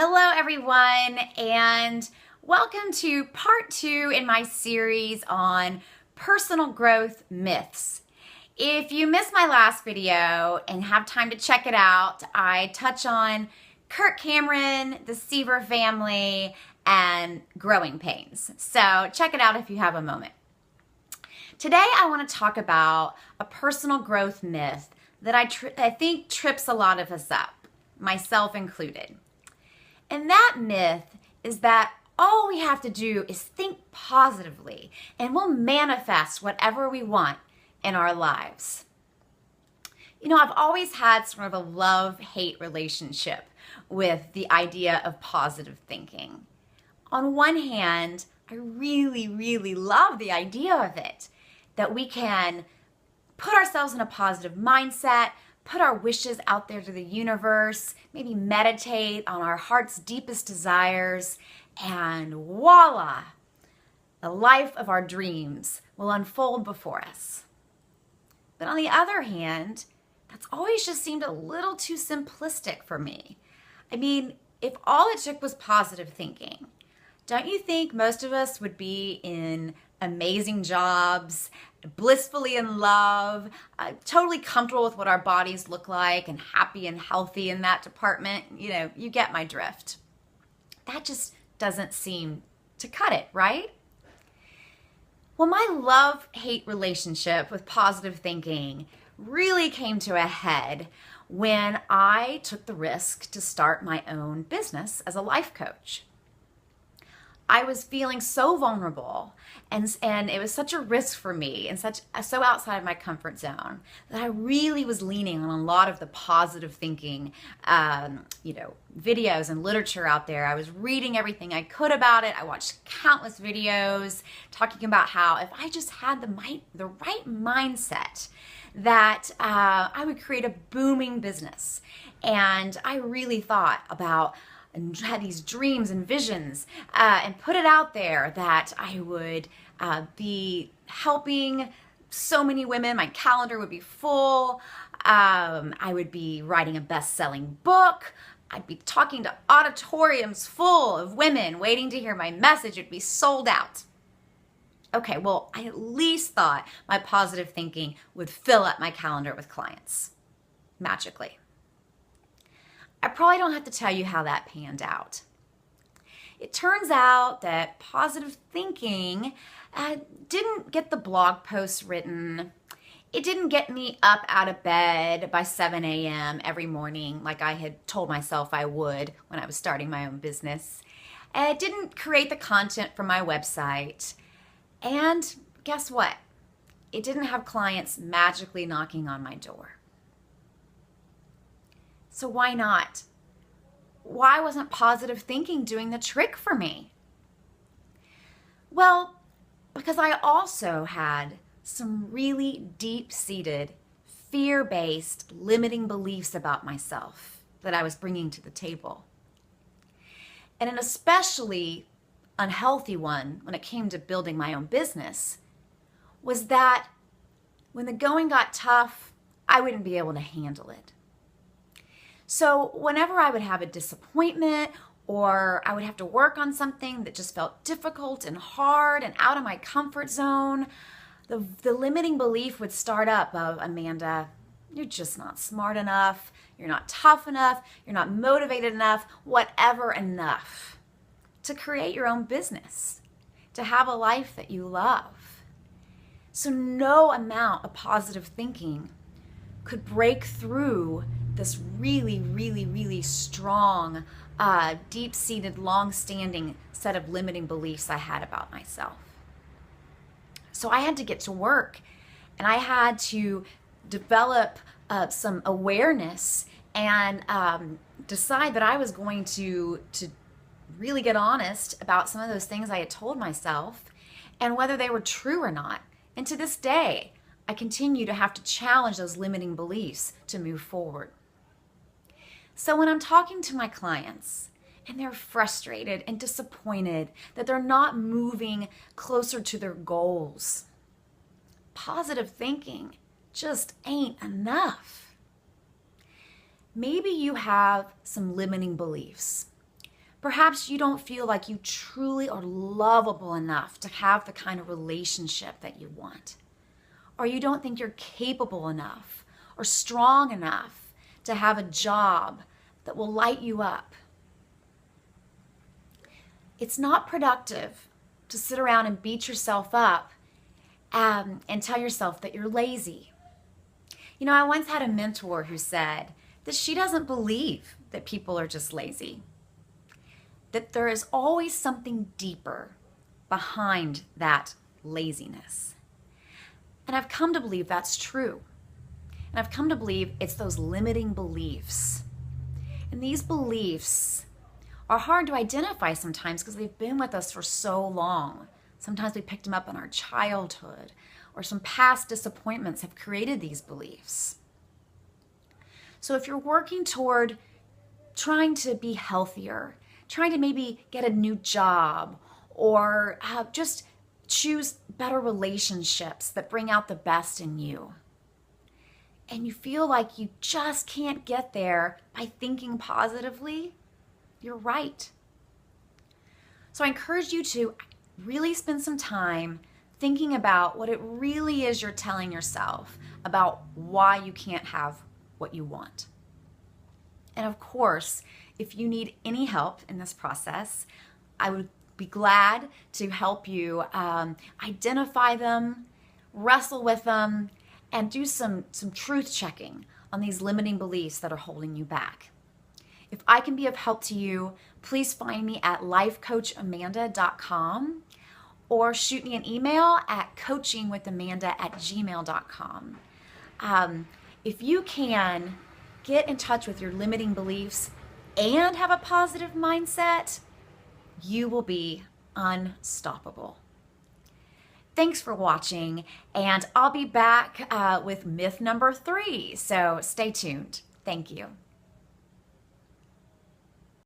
Hello, everyone, and welcome to part 2 in my series on personal growth myths. If you missed my last video and have time to check it out, I touch on Kirk Cameron, the Seaver family, and growing pains. So check it out if you have a moment. Today, I want to talk about a personal growth myth that I think trips a lot of us up, myself included. And that myth is that all we have to do is think positively and we'll manifest whatever we want in our lives. You know, I've always had sort of a love-hate relationship with the idea of positive thinking. On one hand, I really love the idea of it, that we can put ourselves in a positive mindset, put our wishes out there to the universe, maybe meditate on our heart's deepest desires, and voila, the life of our dreams will unfold before us. But on the other hand, that's always just seemed a little too simplistic for me. I mean, if all it took was positive thinking, don't you think most of us would be in amazing jobs, blissfully in love, totally comfortable with what our bodies look like and happy and healthy in that department? You know, you get my drift. That just doesn't seem to cut it, right? Well, my love-hate relationship with positive thinking really came to a head when I took the risk to start my own business as a life coach. I was feeling so vulnerable and it was such a risk for me and so outside of my comfort zone that I really was leaning on a lot of the positive thinking, videos and literature out there. I was reading everything I could about it. I watched countless videos talking about how if I just had the right mindset, that I would create a booming business. And I really thought about and had these dreams and visions and put it out there that I would be helping so many women. My calendar would be full. I would be writing a best-selling book. I'd be talking to auditoriums full of women waiting to hear my message. It'd be sold out. Okay, well, I at least thought my positive thinking would fill up my calendar with clients magically. I probably don't have to tell you how that panned out. It turns out that positive thinking didn't get the blog posts written. It didn't get me up out of bed by 7 a.m. every morning like I had told myself I would when I was starting my own business. It didn't create the content for my website. And guess what? It didn't have clients magically knocking on my door. So why not? Why wasn't positive thinking doing the trick for me? Well, because I also had some really deep-seated, fear-based, limiting beliefs about myself that I was bringing to the table. And an especially unhealthy one when it came to building my own business was that when the going got tough, I wouldn't be able to handle it. So whenever I would have a disappointment or I would have to work on something that just felt difficult and hard and out of my comfort zone, the limiting belief would start up of, Amanda, you're just not smart enough, you're not tough enough, you're not motivated enough, whatever enough to create your own business, to have a life that you love. So no amount of positive thinking could break through this really strong, deep-seated, long-standing set of limiting beliefs I had about myself. So I had to get to work and I had to develop some awareness and decide that I was going to really get honest about some of those things I had told myself and whether they were true or not. And to this day, I continue to have to challenge those limiting beliefs to move forward. So when I'm talking to my clients and they're frustrated and disappointed that they're not moving closer to their goals, positive thinking just ain't enough. Maybe you have some limiting beliefs. Perhaps you don't feel like you truly are lovable enough to have the kind of relationship that you want. Or you don't think you're capable enough or strong enough to have a job that will light you up. It's not productive to sit around and beat yourself up and tell yourself that you're lazy. You know, I once had a mentor who said that she doesn't believe that people are just lazy, that there is always something deeper behind that laziness. And I've come to believe that's true. And I've come to believe it's those limiting beliefs. And these beliefs are hard to identify sometimes because they've been with us for so long. Sometimes we picked them up in our childhood, or some past disappointments have created these beliefs. So if you're working toward trying to be healthier, trying to maybe get a new job, or just choose better relationships that bring out the best in you, and you feel like you just can't get there by thinking positively, you're right. So I encourage you to really spend some time thinking about what it really is you're telling yourself about why you can't have what you want. And of course, if you need any help in this process, I would be glad to help you identify them, wrestle with them, and do some truth checking on these limiting beliefs that are holding you back. If I can be of help to you, please find me at lifecoachamanda.com or shoot me an email at coachingwithamanda@gmail.com. If you can get in touch with your limiting beliefs and have a positive mindset, you will be unstoppable. Thanks for watching, and I'll be back with myth number 3, so stay tuned. Thank you.